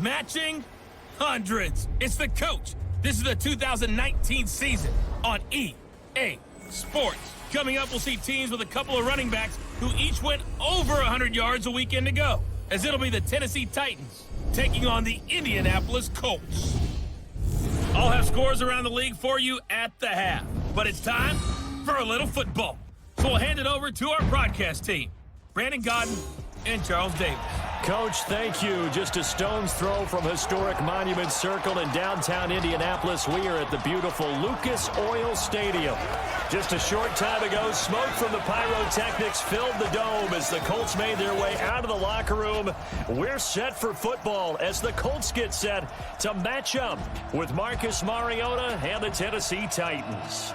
Matching hundreds. It's the coach. This is the 2019 season on EA Sports. Coming up, we'll see teams with a couple of running backs who each went over 100 yards a weekend ago, as it'll be the Tennessee Titans taking on the Indianapolis Colts. I'll have scores around the league for you at the half, but it's time for a little football. So we'll hand it over to our broadcast team, Brandon Godden and Charles Davis. Coach, thank you. Just a stone's throw from historic Monument Circle in downtown Indianapolis. We are at the beautiful Lucas Oil Stadium. Just a short time ago, smoke from the pyrotechnics filled the dome as the Colts made their way out of the locker room. We're set for football as the Colts get set to match up with Marcus Mariota and the Tennessee Titans.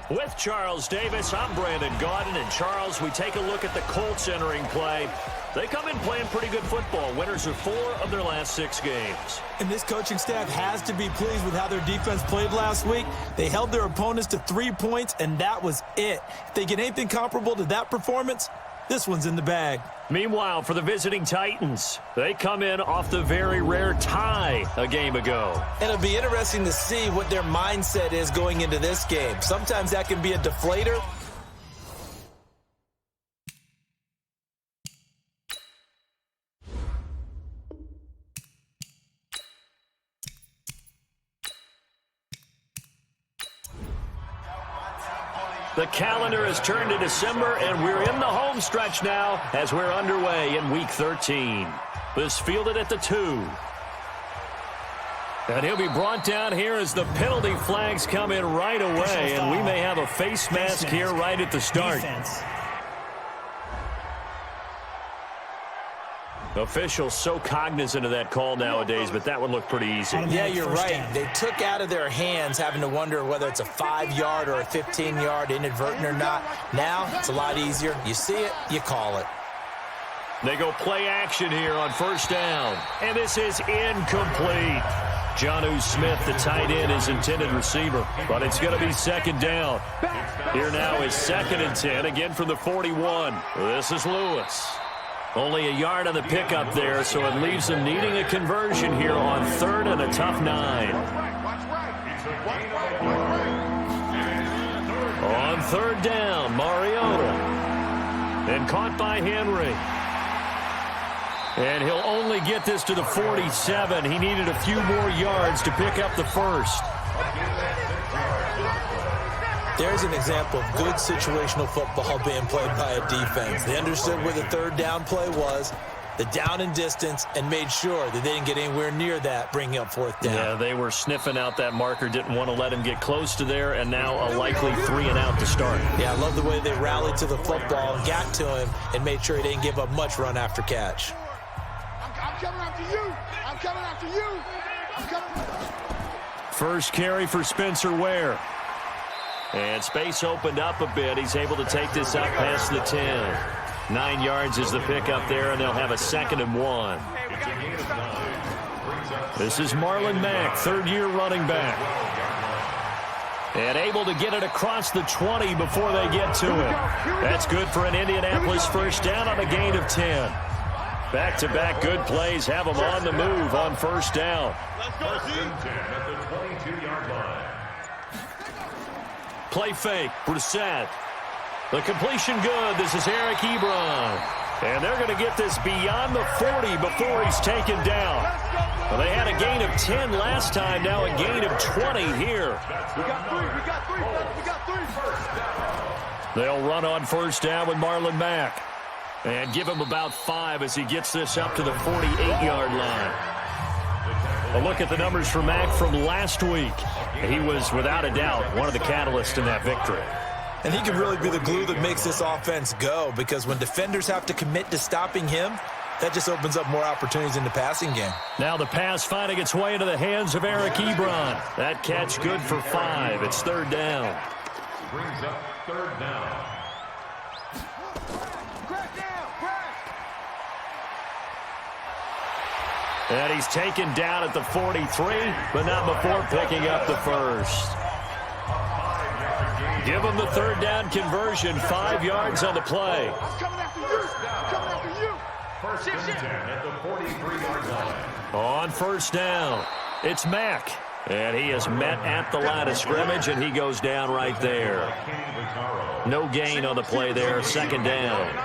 With Charles Davis, I'm Brandon Godden. And Charles, we take a look at the Colts entering play. They come in playing pretty good football. Winners of 4 of their last 6 games. And this coaching staff has to be pleased with how their defense played last week. They held their opponents to 3 points, and that was it. If they get anything comparable to that performance, this one's in the bag. Meanwhile, for the visiting Titans, they come in off the very rare tie a game ago. And it'll be interesting to see what their mindset is going into this game. Sometimes that can be a deflator. The calendar has turned to December, and we're in the home stretch now as we're underway in Week 13. This fielded at the 2. And he'll be brought down here as the penalty flags come in right away, and we may have a face mask here right at the start. Officials so cognizant of that call nowadays, but that would look pretty easy. Yeah, you're right. They took out of their hands having to wonder whether it's a 5-yard or a 15-yard inadvertent or not. Now it's a lot easier. You see it, you call it. They go play action here on first down, and this is incomplete. Jonnu Smith, the tight end, is intended receiver, but it's going to be second down. Here now is 2nd and 10, again from the 41. This is Lewis. Only a yard on the pickup there, so it leaves them needing a conversion here on 3rd and a tough 9. On 3rd down, Mariota. And caught by Henry. And he'll only get this to the 47. He needed a few more yards to pick up the first. There's an example of good situational football being played by a defense. They understood where the 3rd down play was, the down and distance, and made sure that they didn't get anywhere near that, bringing up 4th down. Yeah, they were sniffing out that marker, didn't want to let him get close to there, and now a likely 3 and out to start. Yeah, I love the way they rallied to the football and got to him and made sure he didn't give up much run after catch. I'm coming after you. I'm coming after you. I'm coming. First carry for Spencer Ware. And space opened up a bit. He's able to take this out past the 10. 9 yards is the pickup there, and they'll have a 2nd and 1. This is Marlon Mack, 3rd-year running back. And able to get it across the 20 before they get to him. That's good for an Indianapolis first down on a gain of 10. Back-to-back good plays have them on the move on first down. Play fake, Brissett. The completion good. This is Eric Ebron. And they're going to get this beyond the 40 before he's taken down. Well, they had a gain of 10 last time, now a gain of 20 here. We got three. They'll run on first down with Marlon Mack. And give him about 5 as he gets this up to the 48-yard line. A look at the numbers for Mack from last week. He was, without a doubt, one of the catalysts in that victory. And he can really be the glue that makes this offense go, because when defenders have to commit to stopping him, that just opens up more opportunities in the passing game. Now the pass finding its way into the hands of Eric Ebron. That catch good for 5. It's 3rd down. Brings up 3rd down. And he's taken down at the 43, but not before picking up the first. Give him the 3rd down conversion, 5 yards on the play. I'm coming after you. I'm coming after you. First and 10 at the 43-yard line. On first down, it's Mack. And he is met at the line of scrimmage, and he goes down right there. No gain on the play there, second down.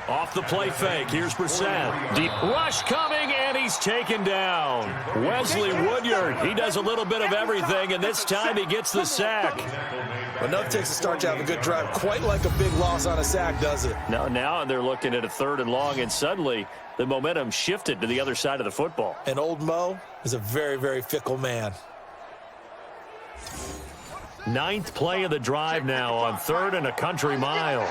Off the play fake, here's Brissett. Deep rush coming, and he's taken down. Wesley Woodyard, he does a little bit of everything, and this time he gets the sack. Enough takes to start to have a good drive, quite like a big loss on a sack, does it? Now they're looking at a 3rd and long, and suddenly the momentum shifted to the other side of the football. And old Mo is a very, very fickle man. 9th play of the drive now on 3rd and a country mile.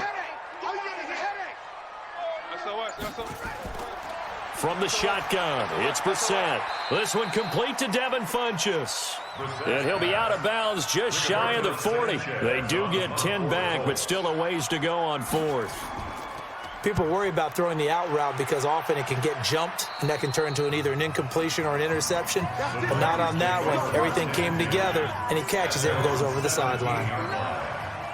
From the shotgun, it's Brissett. This one complete to Devin Funchess. And he'll be out of bounds just shy of the 40. They do get 10 back, but still a ways to go on 4th. People worry about throwing the out route because often it can get jumped, and that can turn into either an incompletion or an interception. But not on that one. Everything came together, and he catches it and goes over the sideline.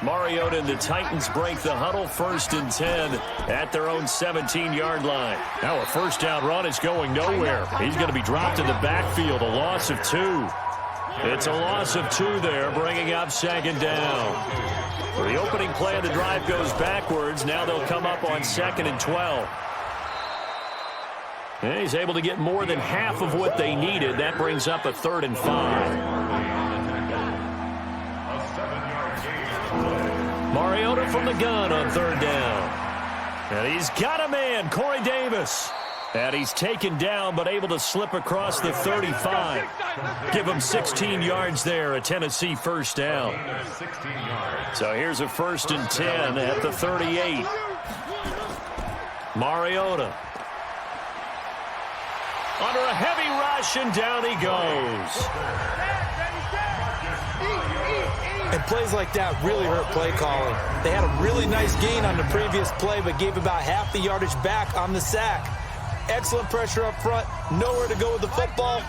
Mariota and the Titans break the huddle, 1st and 10 at their own 17-yard line. Now a first down run is going nowhere. He's going to be dropped in the backfield, a loss of 2. It's a loss of 2 there, bringing up 2nd down. The opening play of the drive goes backwards. Now they'll come up on 2nd and 12. And he's able to get more than half of what they needed. That brings up a 3rd and 5. Mariota from the gun on 3rd down. And he's got a man, Corey Davis. And he's taken down, but able to slip across the 35. Give him 16 yards there, a Tennessee first down. So here's a 1st and 10 at the 38. Mariota. Under a heavy rush, and down he goes. And plays like that really hurt play calling. They had a really nice gain on the previous play, but gave about half the yardage back on the sack. Excellent pressure up front. Nowhere to go with the football.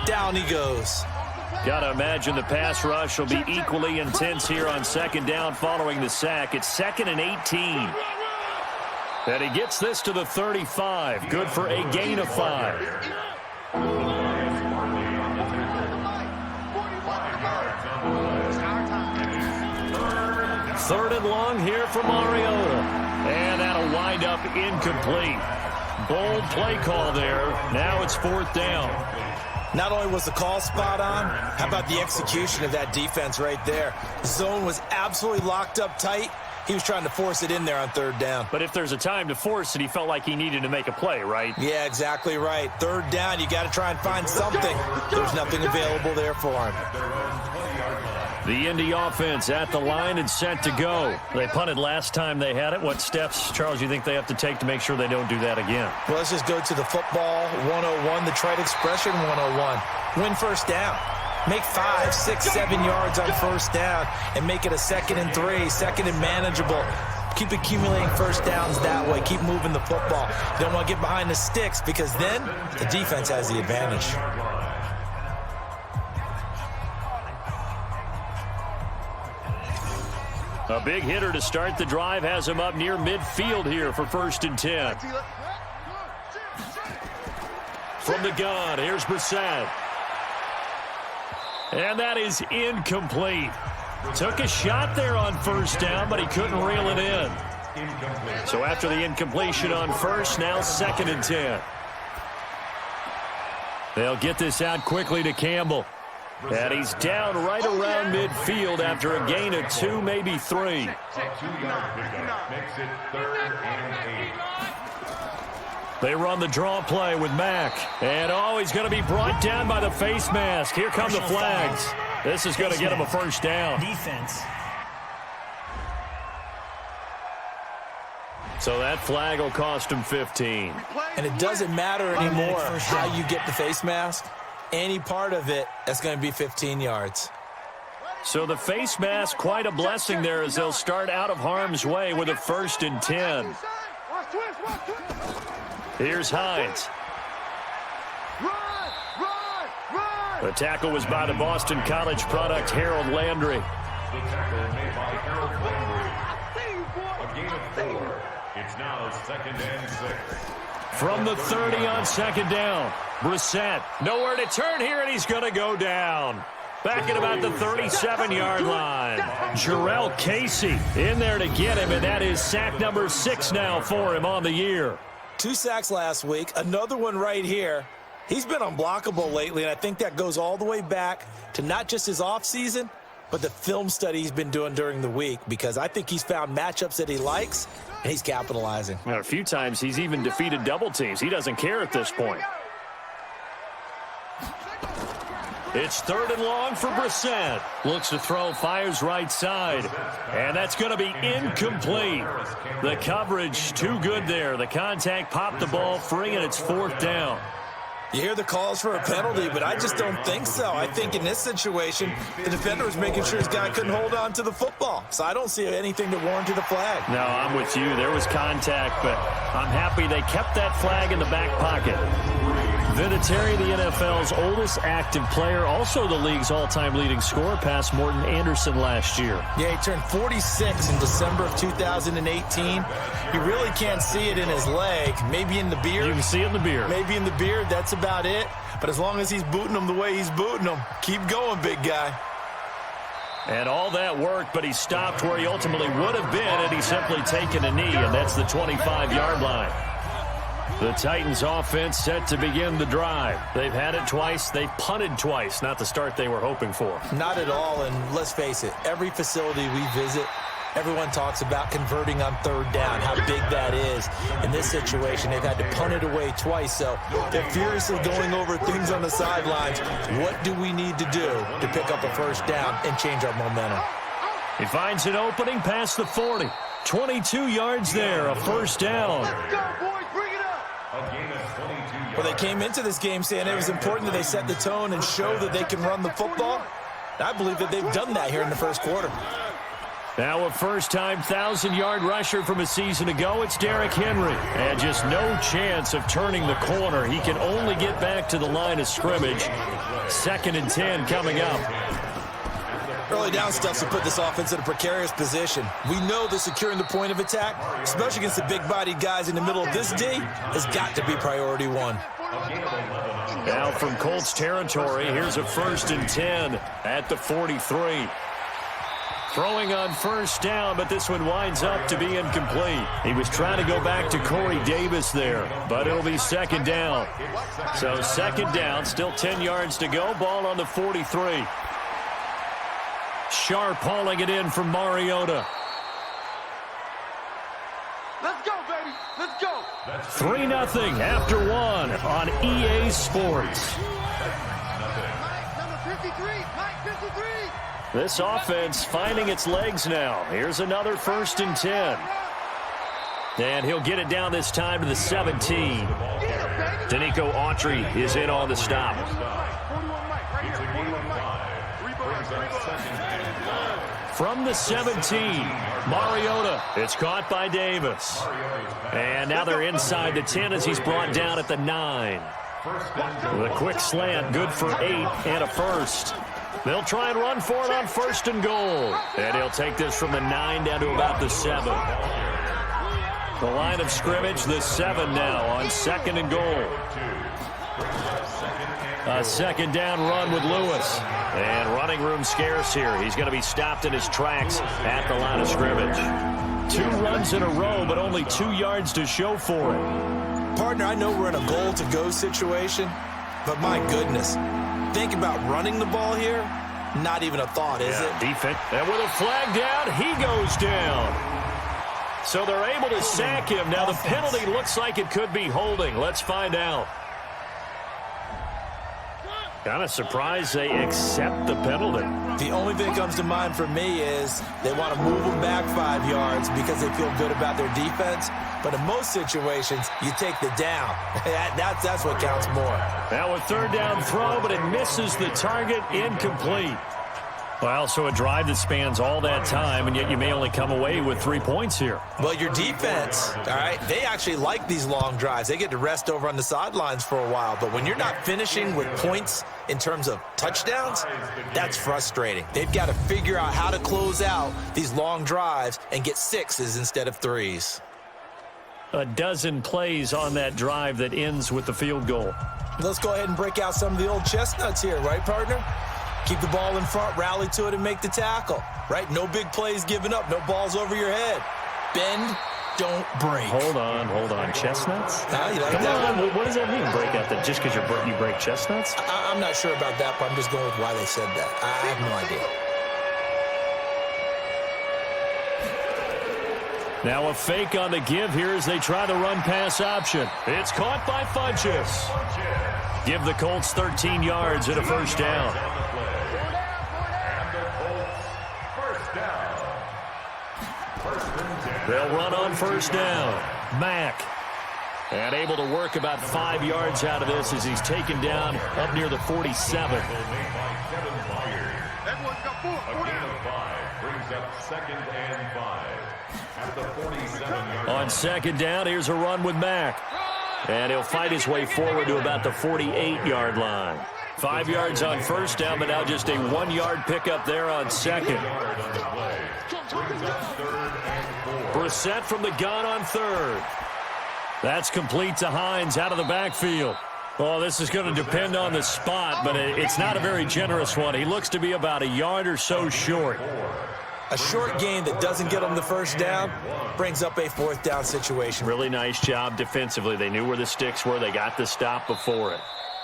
Down he goes. Got to imagine the pass rush will be equally intense here on 2nd down following the sack. It's 2nd and 18. And he gets this to the 35. Good for a gain of 5. 3rd and long here for Mariota. And that'll wind up incomplete. Bold play call there. Now it's 4th down. Not only was the call spot on, how about the execution of that defense right there? The zone was absolutely locked up tight. He was trying to force it in there on 3rd down. But if there's a time to force it, he felt like he needed to make a play, right? Yeah, exactly right. 3rd down, you got to try and find something. There's nothing available there for him. The Indy offense at the line and set to go. They punted last time they had it. What steps, Charles, you think they have to take to make sure they don't do that again? Well, let's just go to the football 101, the trite expression 101. Win first down. Make 5, 6, 7 yards on first down and make it a 2nd and 3, 2nd and manageable. Keep accumulating first downs that way. Keep moving the football. You don't want to get behind the sticks because then the defense has the advantage. A big hitter to start the drive has him up near midfield here for 1st and 10. From the gun, here's Brissett. And that is incomplete. Took a shot there on 1st down, but he couldn't reel it in. So after the incompletion on 1st, now 2nd and 10. They'll get this out quickly to Campbell. And he's down right around midfield after a gain of 2, maybe 3. A 2-yard pickup makes it 3rd and 8. They run the draw play with Mack. And, he's going to be brought down by the face mask. Here come the flags. This is going to get him a first down. Defense. So that flag will cost him 15. And it doesn't matter anymore how you get the face mask. Any part of it, that's going to be 15 yards. So the face mask, quite a blessing there as they'll start out of harm's way with a 1st and 10. Here's Hines. The tackle was by the Boston College product, Harold Landry. The tackle made by Harold Landry. A gain of 4. It's now 2nd and 6. From the 30 on 2nd down. Brissett, nowhere to turn here, and he's going to go down. Back at about the 37-yard line. Jarrell Casey in there to get him, and that is sack number 6 now for him on the year. 2 sacks last week, another one right here. He's been unblockable lately, and I think that goes all the way back to not just his offseason, but the film study he's been doing during the week, because I think he's found matchups that he likes, and he's capitalizing. Well, a few times he's even defeated double teams. He doesn't care at this point. It's 3rd and long for Brissett. Looks to throw, fires right side. And that's going to be incomplete. The coverage too good there. The contact popped the ball free, and it's 4th down. You hear the calls for a penalty, but I just don't think so. I think in this situation, the defender was making sure his guy couldn't hold on to the football. So I don't see anything that warranted a flag. No, I'm with you. There was contact, but I'm happy they kept that flag in the back pocket. Vinatieri, the NFL's oldest active player, also the league's all-time leading scorer, past Morton Anderson last year. Yeah, he turned 46 in December of 2018. You really can't see it in his leg. Maybe in the beard. You can see it in the beard. Maybe in the beard. That's about it. But as long as he's booting him the way he's booting him, keep going, big guy. And all that worked, but he stopped where he ultimately would have been had he simply taken a knee, and that's the 25-yard line. The Titans offense set to begin the drive. They've had it twice. They've punted twice. Not the start they were hoping for. Not at all, and let's face it, every facility we visit, everyone talks about converting on 3rd down, how big that is. In this situation, they've had to punt it away twice, so they're furiously going over things on the sidelines. What do we need to do to pick up a 1st down and change our momentum? He finds an opening past the 40. 22 yards there, a 1st down. Let's go, boys, bring it up. Well, they came into this game saying it was important that they set the tone and show that they can run the football. I believe that they've done that here in the 1st quarter. Now a first-time 1,000-yard rusher from a season ago, it's Derrick Henry. And just no chance of turning the corner. He can only get back to the line of scrimmage. 2nd and 10 coming up. Early down stuff to put this offense in a precarious position. We know that securing the point of attack, especially against the big-bodied guys in the middle of this D, has got to be priority 1. Now from Colts territory, here's a 1st and 10 at the 43. Throwing on 1st down, but this one winds up to be incomplete. He was trying to go back to Corey Davis there, but it'll be 2nd down. So 2nd down, still 10 yards to go, ball on the 43. Sharp hauling it in from Mariota. Let's go, baby. Let's go. 3-0 after 1 on EA Sports. Number 53. Mike 53. This offense finding its legs now. Here's another 1st and 10. And he'll get it down this time to the 17. Danico Autry is in on the stop. From the 17, Mariota. It's caught by Davis. And now they're inside the 10 as he's brought down at the 9. With a quick slant, good for 8 and a 1st. They'll try and run for it on 1st and goal. And he'll take this from the 9 down to about the 7. The line of scrimmage, the 7 now on 2nd and goal. A 2nd down run with Lewis. And running room scarce here. He's going to be stopped in his tracks at the line of scrimmage. 2 runs in a row, but only 2 yards to show for it. Partner, I know we're in a goal-to-go situation, but my goodness, think about running the ball here. Not even a thought, is it? Defense. And with a flag down, he goes down. So they're able to sack him. Now the penalty looks like it could be holding. Let's find out. Kind of surprised they accept the penalty. The only thing that comes to mind for me is they want to move them back 5 yards because they feel good about their defense. But in most situations, you take the down. That's what counts more. Now a 3rd down throw, but it misses the target, incomplete. Well, so a drive that spans all that time, and yet you may only come away with 3 points here. Well, your defense, all right, they actually like these long drives. They get to rest over on the sidelines for a while. But when you're not finishing with points in terms of touchdowns, that's frustrating. They've got to figure out how to close out these long drives and get 6s instead of 3s. a dozen plays on that drive that ends with the field goal. Let's go ahead and break out some of the old chestnuts here, right, partner? Keep the ball in front, rally to it, and make the tackle, right? No big plays given up, no balls over your head. Bend, don't break. Hold on. Chestnuts? You like Come that? on, what does that mean, break out? That just because you break chestnuts? I'm not sure about that, but I'm just going with why they said that. I have no idea. Now a fake on the give here as they try the run-pass option. It's caught by Funchess. Give the Colts 13 yards and a first down. They'll run on first down. Mack. And able to work about 5 yards out of this as he's taken down up near the 47. A gain of 5 brings up 2nd and 5 at the 47-yard line. On second down, here's a run with Mack. And he'll fight his way forward to about the 48-yard line. 5 yards on first down, but now just a 1-yard pickup there on second. Brissett from the gun on third. That's complete to Hines out of the backfield. Oh, this is going to depend on the spot, but it's not a very generous one. He looks to be about a yard or so short. A short gain that doesn't get them the first down brings up a 4th down situation. Really nice job defensively. They knew where the sticks were. They got the stop before it.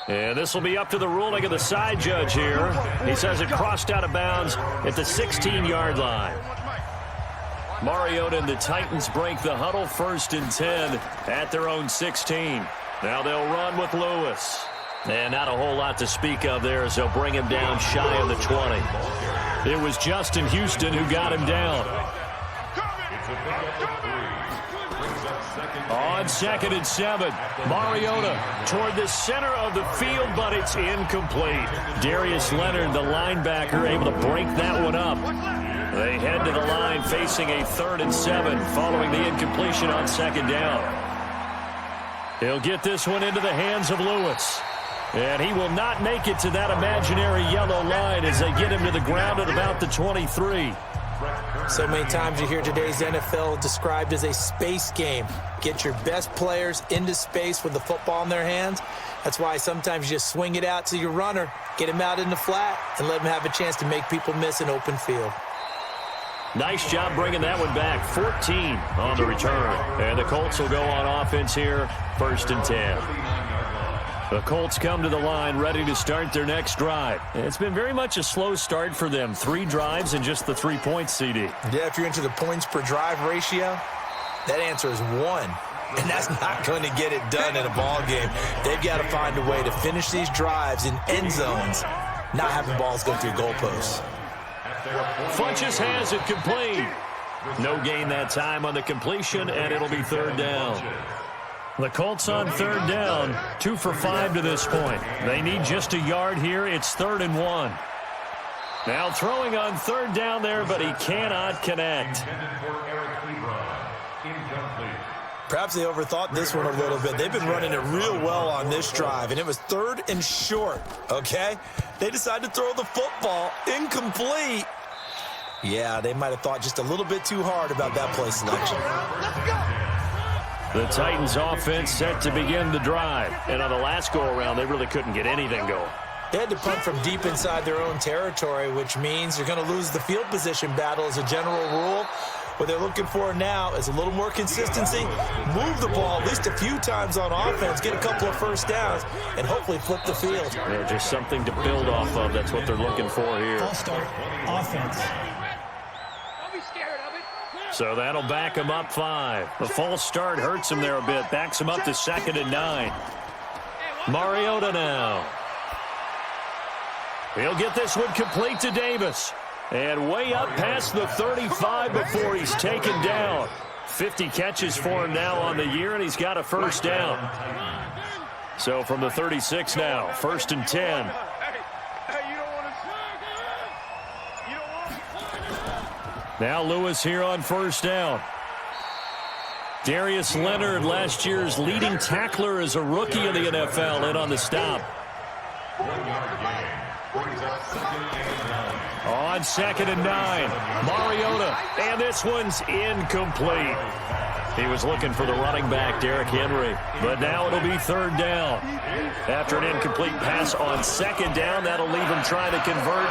And this will be up to the ruling of the side judge here. He says it crossed out of bounds at the 16-yard line. Mariota and the Titans break the huddle, 1st and 10 at their own 16. Now they'll run with Lewis. And not a whole lot to speak of there as they'll bring him down shy of the 20. It was Justin Houston who got him down. On 2nd and 7, Mariota toward the center of the field, but it's incomplete. Darius Leonard, the linebacker, able to break that one up. They head to the line facing a 3rd and 7 following the incompletion on 2nd down. He'll get this one into the hands of Lewis. And he will not make it to that imaginary yellow line as they get him to the ground at about the 23. So many times you hear today's NFL described as a space game. Get your best players into space with the football in their hands. That's why sometimes you just swing it out to your runner, get him out in the flat, and let him have a chance to make people miss an open field. Nice job bringing that one back. 14 on the return. And the Colts will go on offense here, 1st and 10. The Colts come to the line ready to start their next drive. It's been very much a slow start for them. 3 drives and just the 3 points, CD. Yeah, if you're into the points per drive ratio, that answer is 1. And that's not going to get it done in a ball game. They've got to find a way to finish these drives in end zones, not having balls go through goalposts. Funchess has it complete. No gain that time on the completion, and it'll be 3rd down. The Colts on 3rd down, 2 for 5 to this point. They need just a yard here. It's 3rd and 1. Now throwing on 3rd down there, but he cannot connect. Perhaps they overthought this one a little bit. They've been running it real well on this drive, and it was 3rd and short, okay? They decided to throw the football incomplete. Yeah, they might have thought just a little bit too hard about that play selection. The Titans offense set to begin the drive. And on the last go-around, they really couldn't get anything going. They had to punt from deep inside their own territory, which means they're going to lose the field position battle as a general rule. What they're looking for now is a little more consistency, move the ball at least a few times on offense, get a couple of first downs, and hopefully flip the field. Yeah, just something to build off of. That's what they're looking for here. False start, offense. So that'll back him up 5. The false start hurts him there a bit. Backs him up to 2nd and 9. Mariota now. He'll get this one complete to Davis. And way up past the 35 before he's taken down. 50 catches for him now on the year, and he's got a first down. So from the 36 now, 1st and 10. Now Lewis here on 1st down. Darius Leonard, last year's leading tackler as a rookie in the NFL, in on the stop. On 2nd and 9, Mariota, and this one's incomplete. He was looking for the running back, Derrick Henry. But now it'll be third down. After an incomplete pass on second down, that'll leave him trying to convert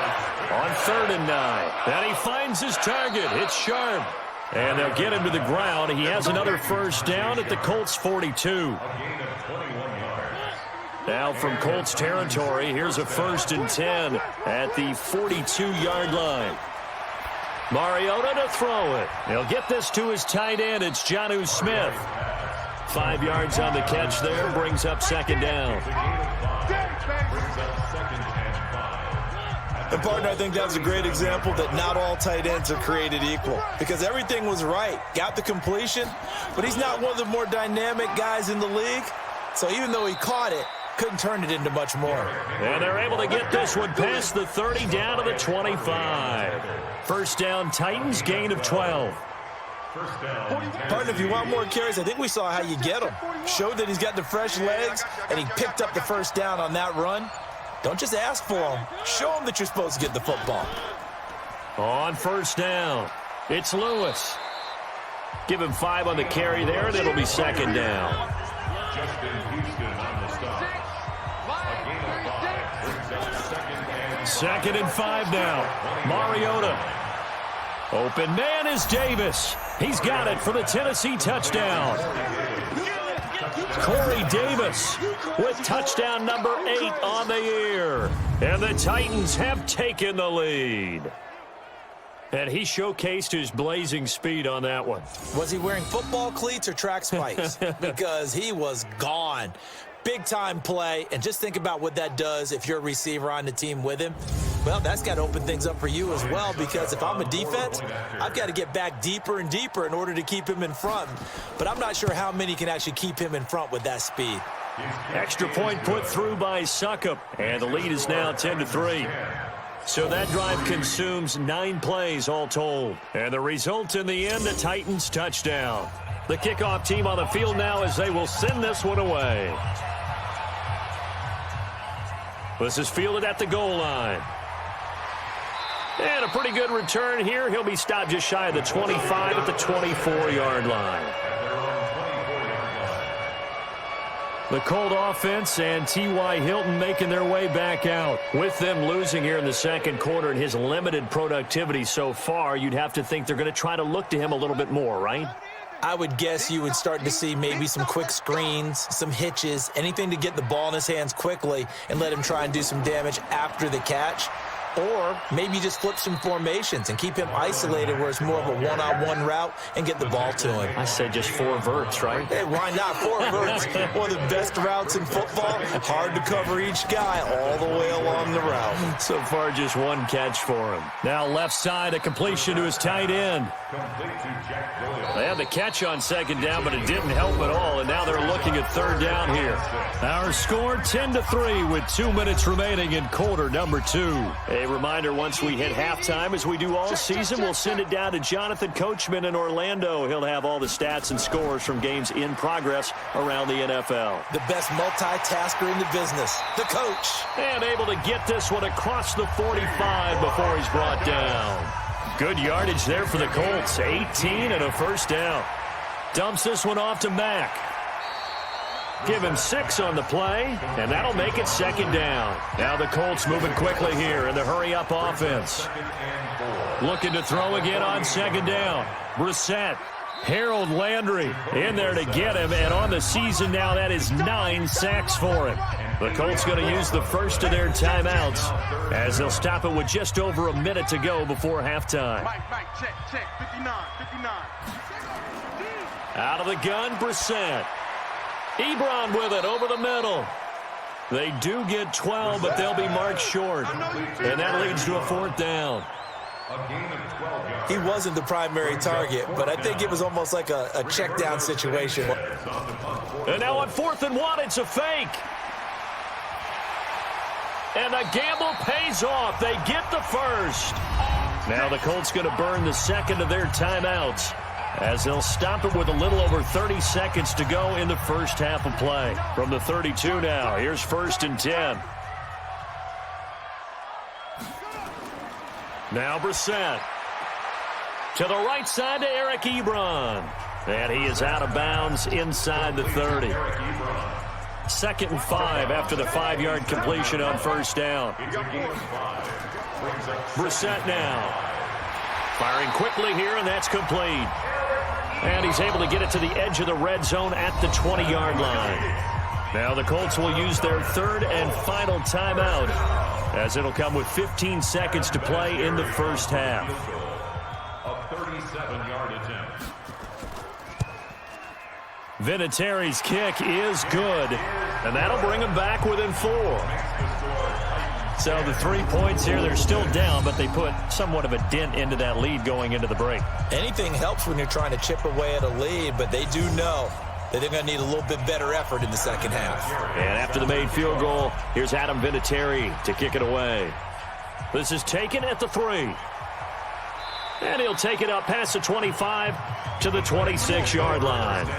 on 3rd and 9. And he finds his target. It's Sharp. And they'll get him to the ground. He has another first down at the Colts 42. Now from Colts territory, here's a 1st and 10 at the 42-yard line. Mariota to throw it. He'll get this to his tight end. It's Jonnu Smith. 5 yards on the catch there. Brings up 2nd down. And, partner, I think that was a great example that not all tight ends are created equal. Because everything was right. Got the completion, but he's not one of the more dynamic guys in the league. So even though he caught it, couldn't turn it into much more. And they're able to get this one past the 30 down to the 25. First down, Titans, gain of 12. Partner, if you want more carries, I think we saw how you get them. Showed that he's got the fresh legs, and he picked up the first down on that run. Don't just ask for them. Show them that you're supposed to get the football. On first down, it's Lewis. Give him 5 on the carry there, and it'll be 2nd down. Second and 5 now. Mariota. Open man is Davis. He's got it for the Tennessee touchdown. Corey Davis with touchdown number 8 on the year. And the Titans have taken the lead. And he showcased his blazing speed on that one. Was he wearing football cleats or track spikes? Because he was gone. Big-time play, and just think about what that does if you're a receiver on the team with him. Well, that's got to open things up for you as well, because if I'm a defense, I've got to get back deeper and deeper in order to keep him in front. But I'm not sure how many can actually keep him in front with that speed. Extra point put through by Suckup, and the lead is now 10-3. So that drive consumes 9 plays all told. And the result in the end, the Titans touchdown. The kickoff team on the field now as they will send this one away. This is fielded at the goal line. And a pretty good return here. He'll be stopped just shy of the 25 at the 24-yard line. The Colt offense and T.Y. Hilton making their way back out. With them losing here in the second quarter and his limited productivity so far, you'd have to think they're going to try to look to him a little bit more, right? I would guess you would start to see maybe some quick screens, some hitches, anything to get the ball in his hands quickly and let him try and do some damage after the catch. Or maybe just flip some formations and keep him isolated where it's more of a one-on-one route and get the ball to him. I said just 4 verts, right? Hey, why not? 4 verts. One of the best routes in football. Hard to cover each guy all the way along the route. So far, just 1 catch for him. Now left side, a completion to his tight end. They had the catch on 2nd down, but it didn't help at all, and now they're looking at 3rd down here. Our score 10-3 with 2 minutes remaining in quarter number 2. A reminder, once we hit halftime, as we do all season, we'll send it down to Jonathan Coachman in Orlando. He'll have all the stats and scores from games in progress around the NFL. The best multitasker in the business, the coach. And able to get this one across the 45 before he's brought down. Good yardage there for the Colts. 18 and a first down. Dumps this one off to Mack. Give him 6 on the play, and that'll make it 2nd down. Now the Colts moving quickly here in the hurry-up offense. Looking to throw again on 2nd down. Brissett. Harold Landry in there to get him, and on the season now, that is 9 sacks for him. The Colts going to use the first of their timeouts as they'll stop it with just over a minute to go before halftime. Mike, check, 59. Out of the gun, Brissett. Ebron with it over the middle. They do get 12, but they'll be marked short. And that leads to a 4th down. He wasn't the primary target, but I think it was almost like a check down situation. And now on 4th and 1, it's a fake. And the gamble pays off. They get the first. Now the Colts going to burn the 2nd of their timeouts as they'll stop it with a little over 30 seconds to go in the first half of play. From the 32 now, here's 1st and 10. Now Brissett. To the right side to Eric Ebron. And he is out of bounds inside the 30. 2nd and 5 after the 5-yard completion on first down. Brissett now. Firing quickly here, and that's complete. And he's able to get it to the edge of the red zone at the 20-yard line. Now the Colts will use their 3rd and final timeout, as it'll come with 15 seconds to play in the first half. A 37-yard attempt. Vinatieri's kick is good, and that'll bring him back within 4. So the 3 points here, they're still down, but they put somewhat of a dent into that lead going into the break. Anything helps when you're trying to chip away at a lead, but they do know that they're going to need a little bit better effort in the second half. And after the made field goal, here's Adam Vinatieri to kick it away. This is taken at the 3. And he'll take it up past the 25 to the 26-yard line.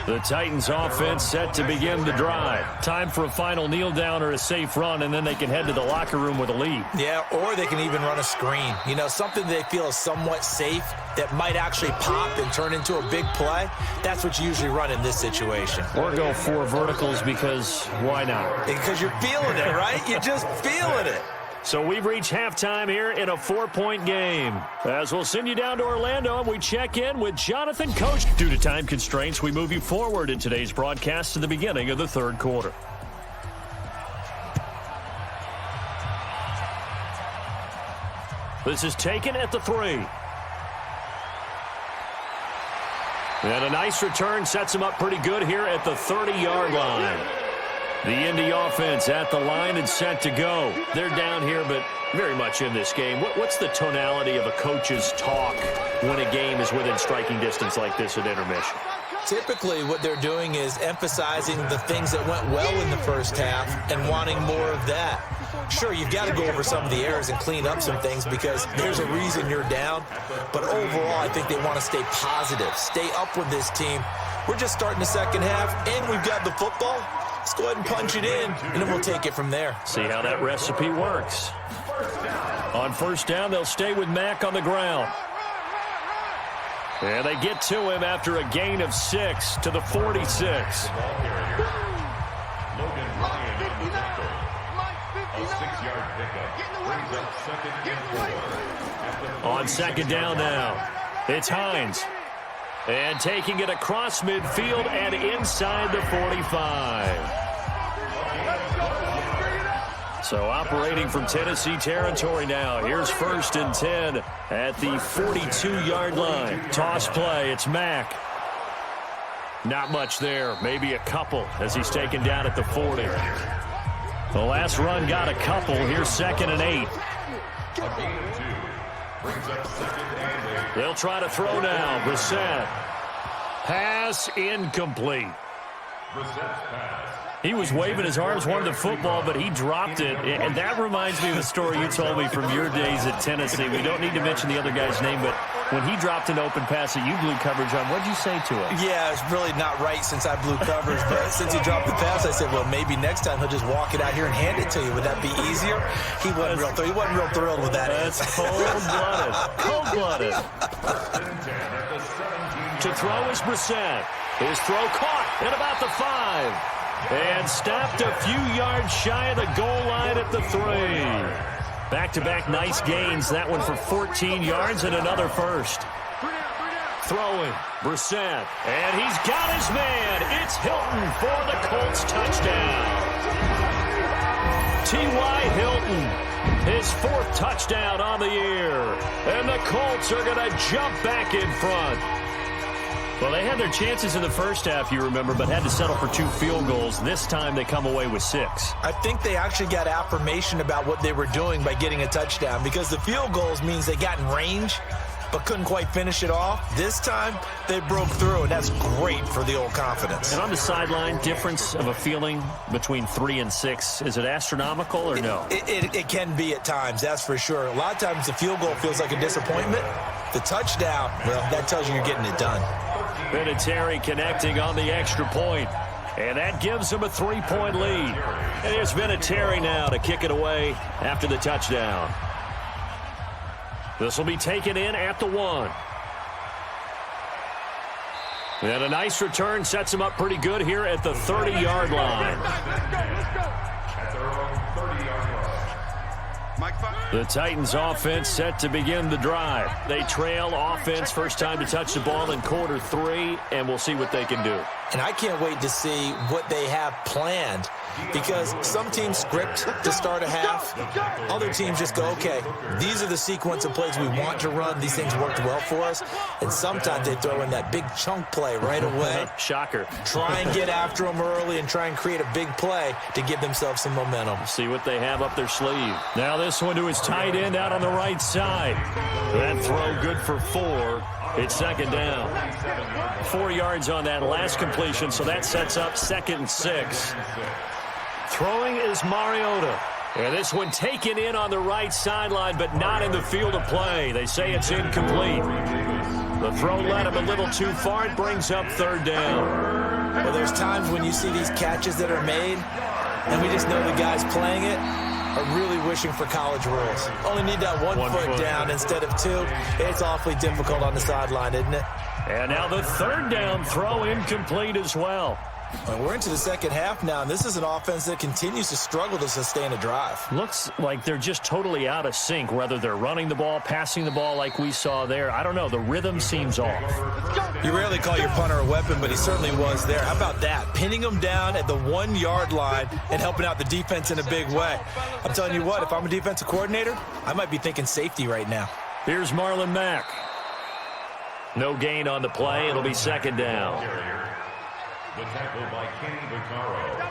The Titans offense set to begin the drive. Time for a final kneel down or a safe run, and then they can head to the locker room with a lead. Yeah, or they can even run a screen. You know, something they feel is somewhat safe that might actually pop and turn into a big play. That's what you usually run in this situation. Or go 4 verticals because why not? Because you're feeling it, right? You're just feeling it. So we've reached halftime here in a 4-point game. As we'll send you down to Orlando, and we check in with Jonathan Coach. Due to time constraints, we move you forward in today's broadcast to the beginning of the 3rd quarter. This is taken at the 3. And a nice return sets him up pretty good here at the 30-yard line. The Indy offense at the line and set to go. They're down here, but very much in this game. What's the tonality of a coach's talk when a game is within striking distance like this at intermission? Typically, what they're doing is emphasizing the things that went well in the first half and wanting more of that. Sure, you've got to go over some of the errors and clean up some things because there's a reason you're down. But overall, I think they want to stay positive, stay up with this team. We're just starting the second half, and we've got the football. Let's go ahead and punch it in, and then we'll take it from there. See how that recipe works. On first down, they'll stay with Mack on the ground. And they get to him after a gain of 6 to the 46. On second down now, it's Hines. And taking it across midfield and inside the 45. So operating from Tennessee territory now. Here's 1st and 10 at the 42-yard line. Toss play, it's Mack. Not much there, maybe a couple as he's taken down at the 40. The last run got a couple. Here's 2nd and 8. They'll try to throw now. Brissett. Pass incomplete. He was waving his arms, wanted the football, but he dropped it. And that reminds me of a story you told me from your days at Tennessee. We don't need to mention the other guy's name, but when he dropped an open pass that you blew coverage on, what did you say to him? Yeah, it's really not right since I blew coverage, but since he dropped the pass, I said, well, maybe next time he'll just walk it out here and hand it to you. Would that be easier? He wasn't real thrilled with that. That's cold-blooded. Cold-blooded. To throw is Brissett. His throw caught at about the 5. And stopped a few yards shy of the goal line at the 3. Back-to-back nice gains. That one for 14 yards and another first. Throwing, Brissett. And he's got his man. It's Hilton for the Colts touchdown. T.Y. Hilton, his 4th touchdown on the year. And the Colts are going to jump back in front. Well, they had their chances in the first half, you remember, but had to settle for 2 field goals. This time they come away with 6. I think they actually got affirmation about what they were doing by getting a touchdown because the field goals means they got in range but couldn't quite finish it off. This time, they broke through, and that's great for the old confidence. And on the sideline, difference of a feeling between 3 and 6, is it astronomical or no? It can be at times, that's for sure. A lot of times the field goal feels like a disappointment. The touchdown, well, that tells you you're getting it done. Vinatieri connecting on the extra point. And that gives him a 3-point lead. And here's Vinatieri now to kick it away after the touchdown. This will be taken in at the 1. And a nice return sets him up pretty good here at the 30-yard line. At their own 30-yard line. The Titans offense set to begin the drive. They trail offense first time to touch the ball in quarter 3, and we'll see what they can do. And I can't wait to see what they have planned, because some teams script to start a half. Other teams just go, okay, these are the sequence of plays we want to run. These things worked well for us. And sometimes they throw in that big chunk play right away. Shocker. Try and get after them early and try and create a big play to give themselves some momentum. See what they have up their sleeve. Now this one to his tight end out on the right side. That throw good for 4. It's second down. 4 yards on that last completion, so that sets up 2nd and 6. Throwing is Mariota. And this one taken in on the right sideline, but not in the field of play. They say it's incomplete. The throw led him a little too far. It brings up 3rd down. Well, there's times when you see these catches that are made, and we just know the guys playing it are really wishing for college rules. Only need that one foot down instead of 2. It's awfully difficult on the sideline, isn't it? And now the 3rd down throw incomplete as well. And we're into the second half now, and this is an offense that continues to struggle to sustain a drive. Looks like they're just totally out of sync, whether they're running the ball, passing the ball like we saw there. I don't know. The rhythm seems off. You rarely call your punter a weapon, but he certainly was there. How about that? Pinning him down at the 1-yard line and helping out the defense in a big way. I'm telling you what, if I'm a defensive coordinator, I might be thinking safety right now. Here's Marlon Mack. No gain on the play. It'll be 2nd down. The tackle by Kenny Vaccaro.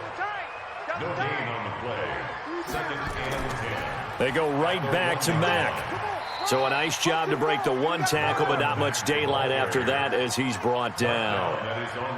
No gain on the play. 2nd and 10. They go right back to Mack. So a nice job to break the 1 tackle, but not much daylight after that as he's brought down.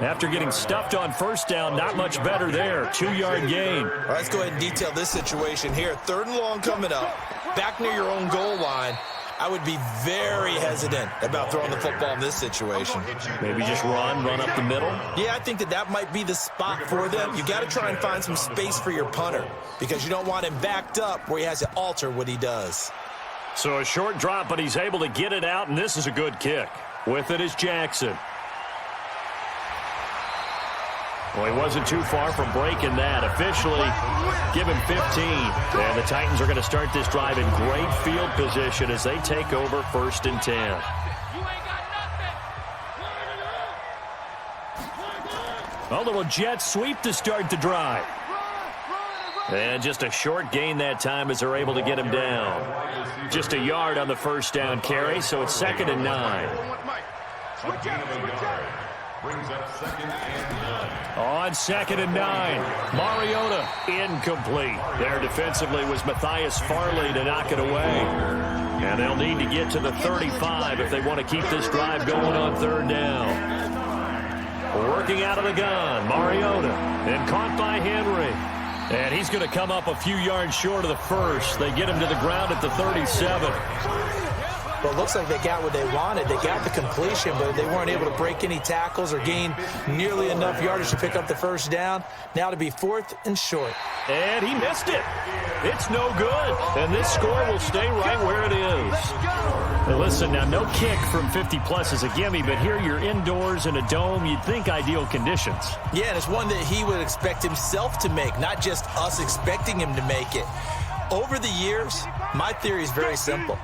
After getting stuffed on 1st down, not much better there. 2-yard gain. All right, let's go ahead and detail this situation here. 3rd and long coming up. Back near your own goal line. I would be very hesitant about throwing the football in this situation. Maybe just run up the middle? Yeah, I think that might be the spot for them. You got to try and find some space for your punter because you don't want him backed up where he has to alter what he does. So a short drop, but he's able to get it out, and this is a good kick. With it is Jackson. Well, he wasn't too far from breaking that. Officially, give him 15. And the Titans are going to start this drive in great field position as they take over 1st and 10. A little jet sweep to start the drive. And just a short gain that time as they're able to get him down. Just a yard on the 1st down carry, so it's 2nd and 9. Brings up 2nd and 9. On 2nd and 9, Mariota incomplete. There defensively was Matthias Farley to knock it away. And they'll need to get to the 35 if they want to keep this drive going on 3rd down. Working out of the gun, Mariota, and caught by Henry. And he's going to come up a few yards short of the 1st. They get him to the ground at the 37. Well, it looks like they got what they wanted. They got the completion, but they weren't able to break any tackles or gain nearly enough yardage to pick up the 1st down. Now to be 4th and short. And he missed it. It's no good. And this score will stay right where it is. Now listen, now no kick from 50-plus is a gimme, but here you're indoors in a dome. You'd think ideal conditions. Yeah, and it's one that he would expect himself to make, not just us expecting him to make it. Over the years, my theory is very simple.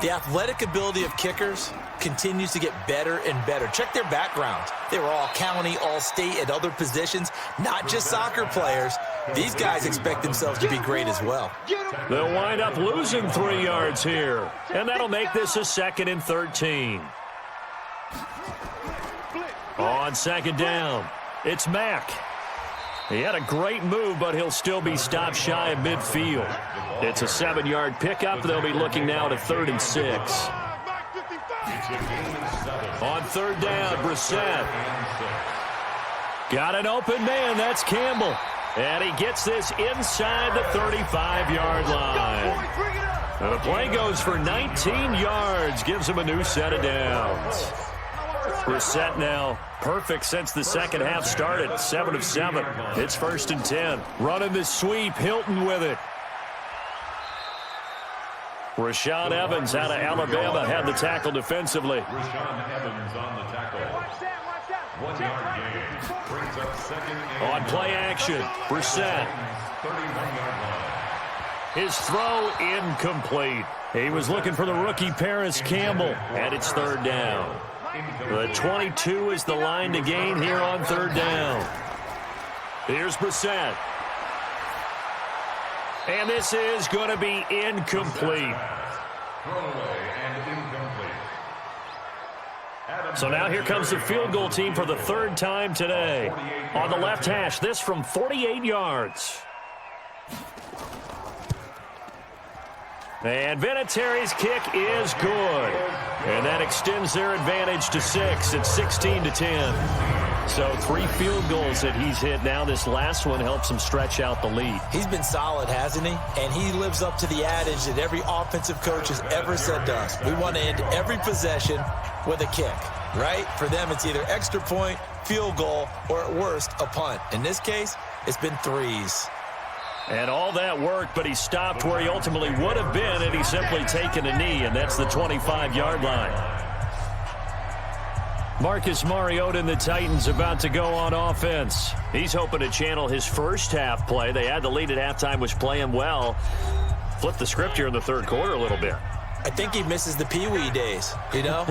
The athletic ability of kickers continues to get better and better. Check their backgrounds. They were all county, all state, at other positions, not just soccer players. These guys expect themselves to be great as well. They'll wind up losing 3 yards here, and that'll make this a 2nd and 13. On 2nd down, it's Mack. He had a great move, but he'll still be stopped shy of midfield. It's a 7-yard pickup. They'll be looking now to 3rd and 6. On 3rd down, Brissett. Got an open man. That's Campbell. And he gets this inside the 35-yard line. And the play goes for 19 yards. Gives him a new set of downs. Brissett now perfect since the second half started. 7 of 7. It's 1st and 10. Running the sweep. Hilton with it. Rashaan Evans out of Alabama had the tackle defensively. Rashaan Evans on the tackle. 1 yard gain. Brings up second and On play action, Brissett. 31-yard line. His throw incomplete. He was looking for the rookie Paris Campbell, and it's third down. The 22 is the line to gain here on third down. Here's Brissett. And this is going to be incomplete. Throwaway and incomplete. So now here comes the field goal team for the third time today. On the left hash, this from 48 yards. And Vinatieri's kick is good. And that extends their advantage to 6 at 16-10. So 3 field goals that he's hit now. This last one helps him stretch out the lead. He's been solid, hasn't he? And he lives up to the adage that every offensive coach has ever said to us. We want to end every possession with a kick, right? For them, it's either extra point, field goal, or at worst, a punt. In this case, it's been 3s. And all that worked, but he stopped where he ultimately would have been had he simply taken a knee, and that's the 25-yard line. Marcus Mariota and the Titans about to go on offense. He's hoping to channel his first half play. They had the lead at halftime, was playing well. Flipped the script here in the third quarter a little bit. I think he misses the Pee-wee days, you know,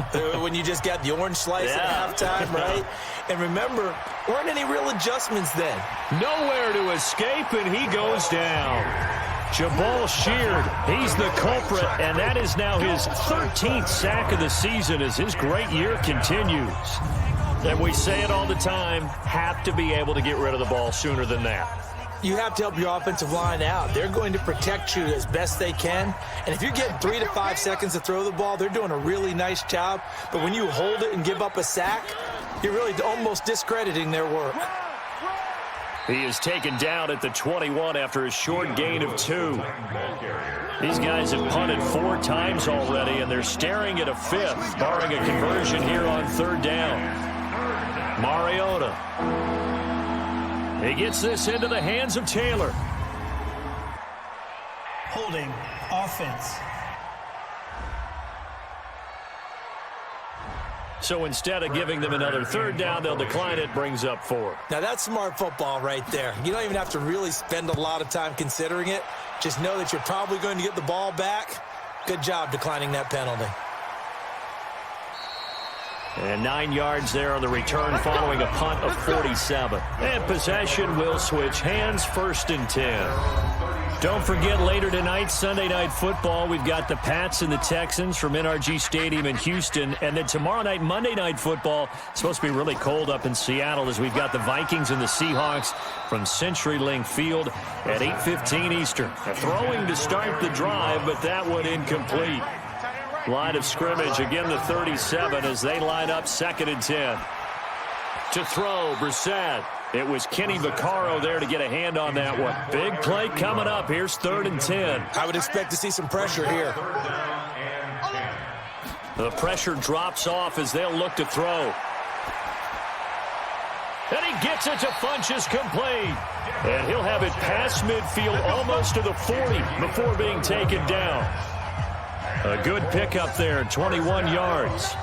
when you just got the orange slice at halftime, right? And remember, weren't any real adjustments then. Nowhere to escape, and he goes down. Jabal sheared. He's the culprit, and that is now his 13th sack of the season as his great year continues. And we say it all the time, have to be able to get rid of the ball sooner than that. You have to help your offensive line out. They're going to protect you as best they can. And if you're getting 3 to 5 seconds to throw the ball, they're doing a really nice job. But when you hold it and give up a sack, you're really almost discrediting their work. He is taken down at the 21 after a short gain of 2. These guys have punted 4 times already, and they're staring at a 5th, barring a conversion here on third down. Mariota. He gets this into the hands of Taylor. Holding offense. So instead of giving them another third down, they'll decline it, brings up 4. Now that's smart football right there. You don't even have to really spend a lot of time considering it. Just know that you're probably going to get the ball back. Good job declining that penalty. And 9 yards there on the return following a punt of 47. And possession will switch hands, 1st and 10. Don't forget later tonight, Sunday Night Football, we've got the Pats and the Texans from NRG Stadium in Houston. And then tomorrow night, Monday Night Football, it's supposed to be really cold up in Seattle as we've got the Vikings and the Seahawks from CenturyLink Field at 8:15 Eastern. Throwing to start the drive, but that one incomplete. Line of scrimmage, again the 37 as they line up 2nd and 10. To throw, Brissett. It was Kenny Vaccaro there to get a hand on that one. Big play coming up. Here's 3rd and 10. I would expect to see some pressure here. The pressure drops off as they'll look to throw. And he gets it to Funchess complete. And he'll have it past midfield almost to the 40 before being taken down. A good pickup there, 21 yards.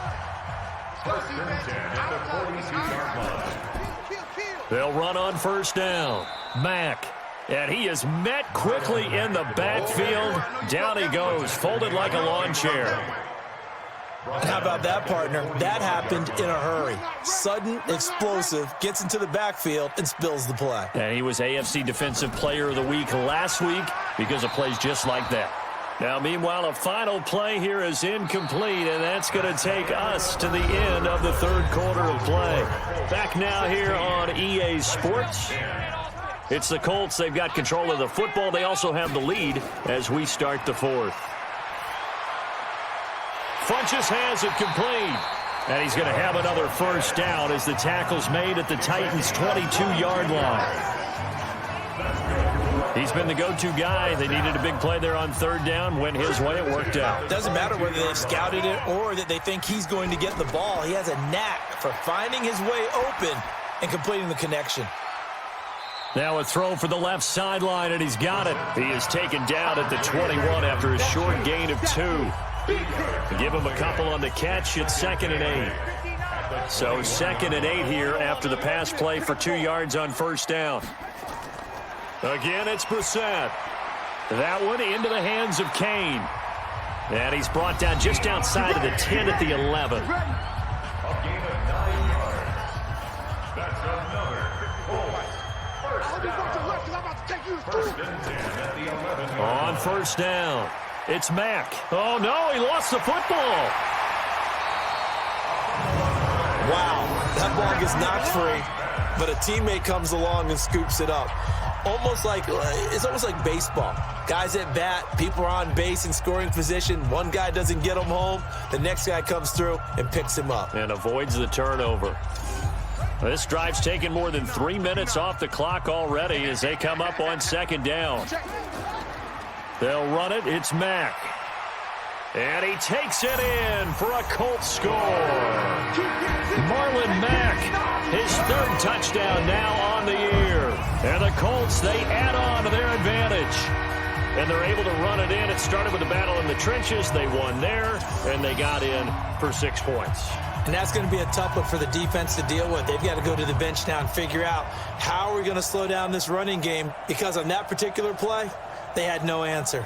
They'll run on 1st down. Mack. And he is met quickly in the backfield. Down he goes, folded like a lawn chair. How about that, partner? That happened in a hurry. Sudden, explosive, gets into the backfield and spills the play. And he was AFC Defensive Player of the Week last week because of plays just like that. Now, meanwhile, a final play here is incomplete, and that's going to take us to the end of the third quarter of play. Back now here on EA Sports. It's the Colts. They've got control of the football. They also have the lead as we start the 4th. Funchess has it complete. And he's going to have another 1st down as the tackle's made at the Titans' 22-yard line. He's been the go-to guy. They needed a big play there on 3rd down. Went his way. It worked out. Doesn't matter whether they've scouted it or that they think he's going to get the ball. He has a knack for finding his way open and completing the connection. Now a throw for the left sideline, and he's got it. He is taken down at the 21 after a short gain of 2. Give him a couple on the catch. It's 2nd and 8. So 2nd and 8 here after the pass play for 2 yards on first down. Again, it's Brissett. That one into the hands of Kane. And he's brought down just outside of the 10 at the 11. A gain of 9 yards. That's another First and 10 at the 11. On first down, it's Mack. Oh, no, he lost the football. Wow, that ball gets knocked free, but a teammate comes along and scoops it up. It's almost like baseball. Guys at bat, people are on base in scoring position. One guy doesn't get him home. The next guy comes through and picks him up. And avoids the turnover. This drive's taken more than 3 minutes off the clock already as they come up on 2nd down. They'll run it. It's Mack. And he takes it in for a Colts score. Marlon Mack, his 3rd touchdown now on the year. And the Colts, they add on to their advantage. And they're able to run it in. It started with a battle in the trenches. They won there, and they got in for 6 points. And that's going to be a tough one for the defense to deal with. They've got to go to the bench now and figure out how are we going to slow down this running game, because on that particular play, they had no answer.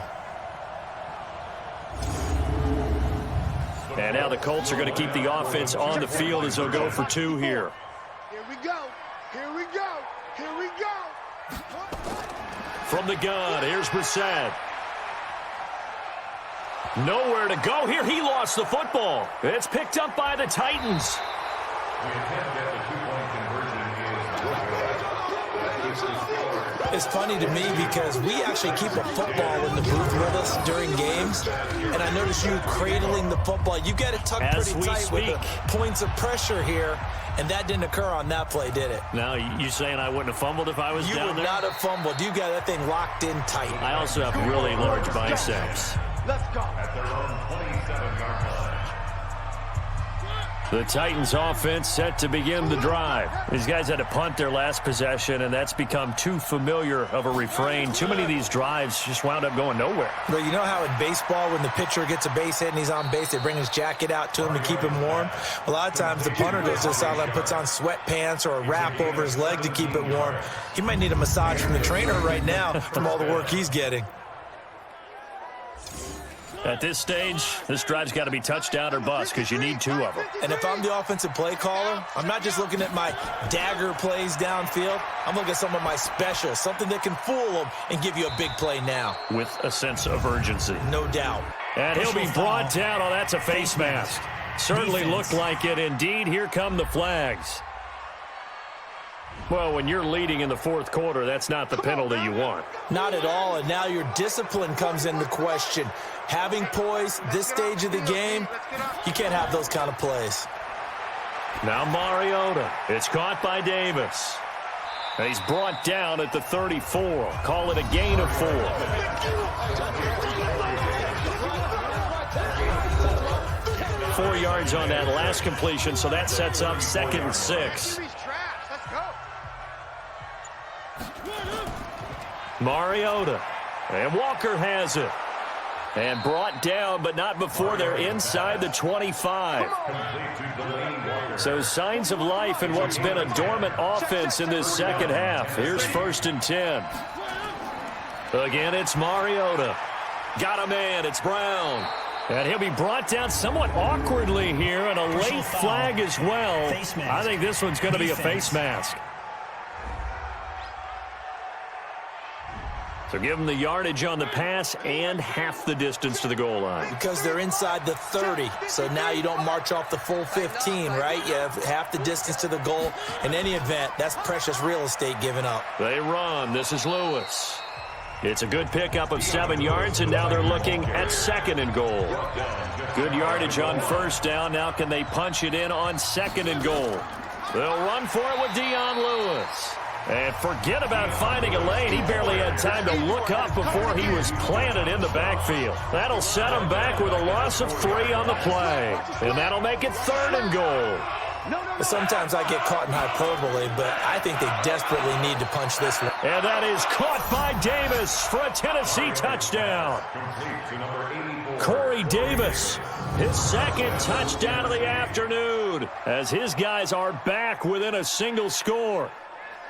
And now the Colts are going to keep the offense on the field as they'll go for 2 here. Here we go. Here we go. Here we go. From the gun, here's Brissett. Nowhere to go here. He lost the football. It's picked up by the Titans. The attempt at the 2-point conversion is It's funny to me because we actually keep a football in the booth with us during games, and I notice you cradling the football. You got it tucked pretty tight with the points of pressure here, and that didn't occur on that play, did it? Now, you saying I wouldn't have fumbled if I was down there? You would not have fumbled. You got that thing locked in tight. I also have really large biceps. Let's go. at their own 27-yard line. The Titans offense set to begin the drive. These guys had to punt their last possession, and that's become too familiar of a refrain. Too many of these drives just wound up going nowhere. Well, you know how in baseball when the pitcher gets a base hit and he's on base, they bring his jacket out to him to keep him warm? A lot of times the punter goes to the sideline, puts on sweatpants or a wrap over his leg to keep it warm. He might need a massage from the trainer right now from all the work he's getting. At this stage, this drive's got to be touchdown or bust because you need 2 of them. And if I'm the offensive play caller, I'm not just looking at my dagger plays downfield. I'm looking at some of my specials, something that can fool them and give you a big play now. With a sense of urgency. No doubt. And he'll be brought down. Oh, that's a face mask. Certainly looked like it. Indeed, here come the flags. Well, when you're leading in the 4th quarter, that's not the penalty you want. Not at all, and now your discipline comes into question. Having poise this stage of the game, you can't have those kind of plays. Now Mariota. It's caught by Davis. And he's brought down at the 34. Call it a gain of 4. 4 yards on that last completion, so that sets up 2nd and 6. Mariota. And Walker has it. And brought down, but not before they're inside the 25. So signs of life in what's been a dormant offense in this second half. Here's 1st and 10. Again, it's Mariota. Got a man. It's Brown. And he'll be brought down somewhat awkwardly here, and a late flag as well. I think this one's going to be a face mask. So give them the yardage on the pass and half the distance to the goal line. Because they're inside the 30, so now you don't march off the full 15, right? You have half the distance to the goal. In any event, that's precious real estate given up. They run. This is Lewis. It's a good pickup of 7 yards, and now they're looking at 2nd and goal. Good yardage on 1st down. Now can they punch it in on 2nd and goal? They'll run for it with Dion Lewis. And forget about finding a lane. He barely had time to look up before he was planted in the backfield. That'll set him back with a loss of 3 on the play. And that'll make it 3rd and goal. Sometimes I get caught in hyperbole, but I think they desperately need to punch this one. And that is caught by Davis for a Tennessee touchdown. Corey Davis, his second touchdown of the afternoon, as his guys are back within a single score.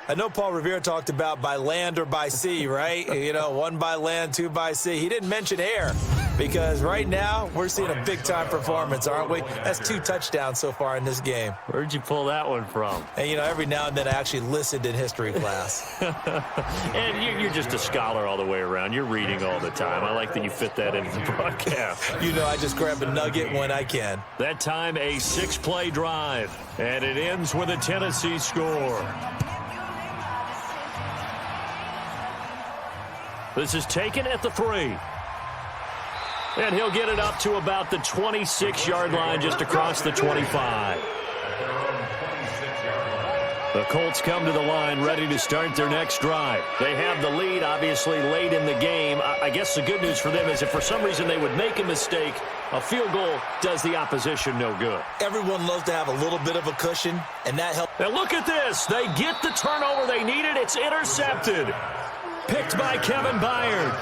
I know Paul Revere talked about by land or by sea, right? You know, 1 by land, 2 by sea. He didn't mention air because right now we're seeing a big-time performance, aren't we? That's 2 touchdowns so far in this game. Where'd you pull that one from? And, you know, every now and then I actually listened in history class. And you're just a scholar all the way around. You're reading all the time. I like that you fit that into the broadcast. You know, I just grab a nugget when I can. That time, a 6-play drive, and it ends with a Tennessee score. This is taken at the 3. And he'll get it up to about the 26-yard line, just across the 25. The Colts come to the line ready to start their next drive. They have the lead, obviously, late in the game. I guess the good news for them is if for some reason they would make a mistake, a field goal does the opposition no good. Everyone loves to have a little bit of a cushion, and that helps. And look at this. They get the turnover they needed. It's intercepted. Picked by Kevin Byard.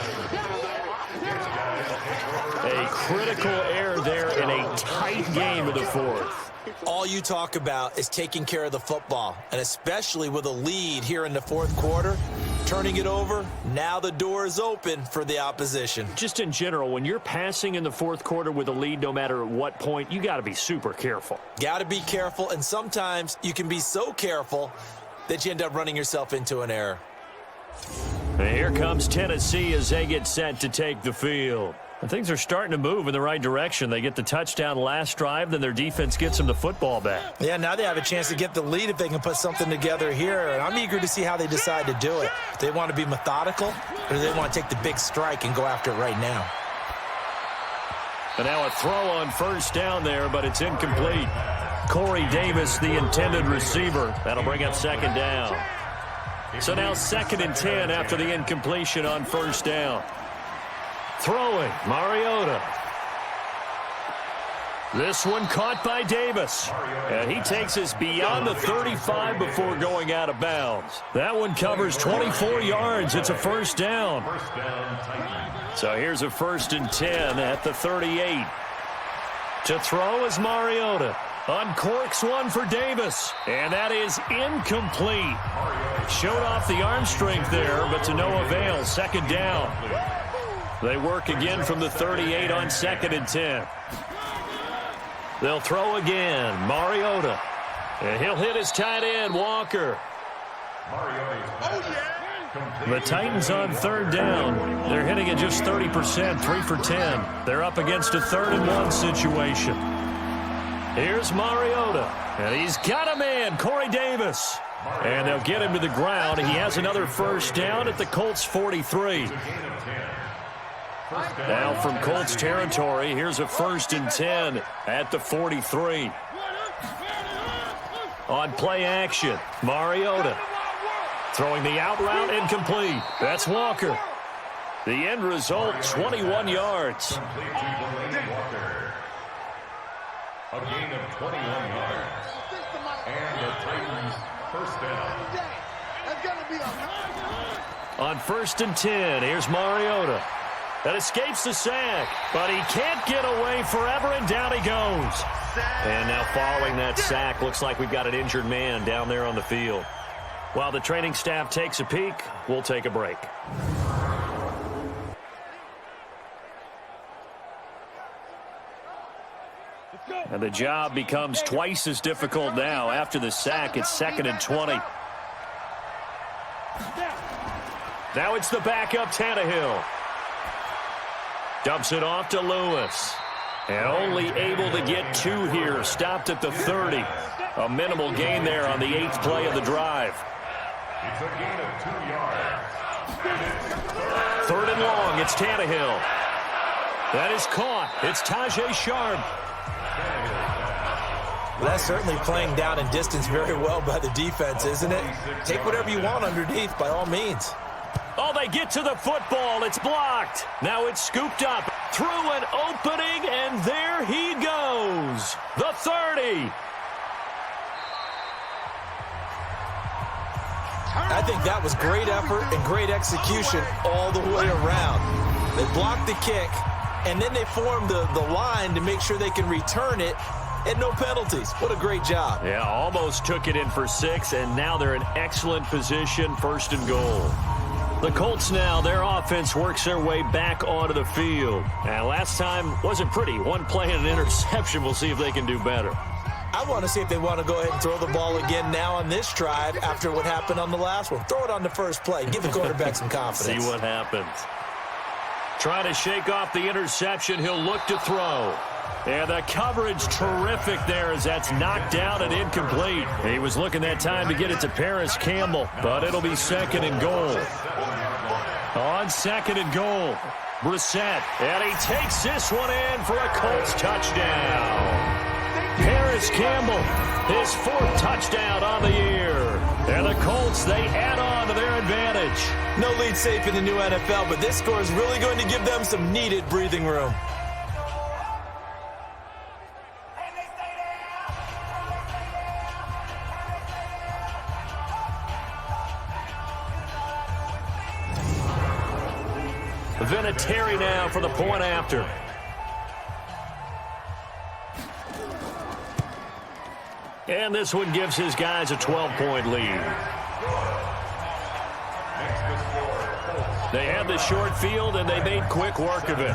A critical error there in a tight game of the 4th. All you talk about is taking care of the football, and especially with a lead here in the 4th quarter, turning it over, now the door is open for the opposition. Just in general, when you're passing in the 4th quarter with a lead, no matter at what point, you got to be super careful. Got to be careful, and sometimes you can be so careful that you end up running yourself into an error. And here comes Tennessee as they get set to take the field. And things are starting to move in the right direction. They get the touchdown last drive, then their defense gets them the football back. Yeah, now they have a chance to get the lead if they can put something together here. And I'm eager to see how they decide to do it. Do they want to be methodical, or do they want to take the big strike and go after it right now? And now a throw on 1st down there, but it's incomplete. Corey Davis, the intended receiver. That'll bring up 2nd down. So now 2nd and 10 after the incompletion on 1st down. Throwing, Mariota. This one caught by Davis. And he takes us beyond the 35 before going out of bounds. That one covers 24 yards. It's a 1st down. So here's a 1st and 10 at the 38. To throw is Mariota. Uncorks one for Davis. And that is incomplete. Showed off the arm strength there, but to no avail. 2nd down. They work again from the 38 on 2nd and 10. They'll throw again. Mariota. And he'll hit his tight end, Walker. The Titans on 3rd down. They're hitting at just 30%, 3 for 10. They're up against a 3rd and 1 situation. Here's Mariota. And he's got a man, Corey Davis. And they'll get him to the ground. He has another 1st down at the Colts 43. Now from Colts territory, here's a 1st and 10 at the 43. On play action, Mariota. Throwing the out route incomplete. That's Walker. The end result, 21 yards. A gain of 21 yards. And the Titans 1st down. On 1st and 10, here's Mariota. That escapes the sack, but he can't get away forever, and down he goes. And now following that sack, looks like we've got an injured man down there on the field. While the training staff takes a peek, we'll take a break. And the job becomes twice as difficult now. After the sack, it's 2nd and 20. Now it's the backup Tannehill. Dumps it off to Lewis. And only able to get 2 here. Stopped at the 30. A minimal gain there on the 8th play of the drive. It's a gain of 2 yards. 3rd and long. It's Tannehill. That is caught. It's Tajay Sharp. Well, that's certainly playing down in distance very well by the defense, isn't it? Take whatever you want underneath, by all means. Oh, they get to the football. It's blocked. Now it's scooped up through an opening, and there he goes. The 30. I think that was great effort and great execution all the way around. They blocked the kick, and then they formed the line to make sure they can return it, and no penalties. What a great job. Yeah, almost took it in for 6, and now they're in excellent position, 1st and goal. The Colts now, their offense works their way back onto the field. And last time wasn't pretty. One play and an interception. We'll see if they can do better. I want to see if they want to go ahead and throw the ball again now on this drive after what happened on the last one. Throw it on the first play. Give the quarterback some confidence. See what happens. Trying to shake off the interception. He'll look to throw. And the coverage terrific there as that's knocked down and incomplete. He was looking that time to get it to Paris Campbell, but it'll be 2nd and goal. On 2nd and goal, Brissett. And he takes this one in for a Colts touchdown. Paris Campbell, his 4th touchdown on the year. And the Colts, they add on to their advantage. No lead safe in the new NFL, but this score is really going to give them some needed breathing room. Vinatieri now for the point after. And this one gives his guys a 12-point lead. They had the short field, and they made quick work of it.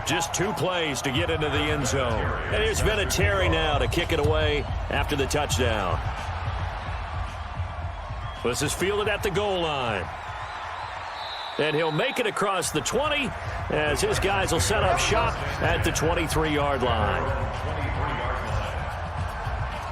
Just 2 plays to get into the end zone. And here's Vinatieri now to kick it away after the touchdown. This is fielded at the goal line. And he'll make it across the 20 as his guys will set up shop at the 23-yard line.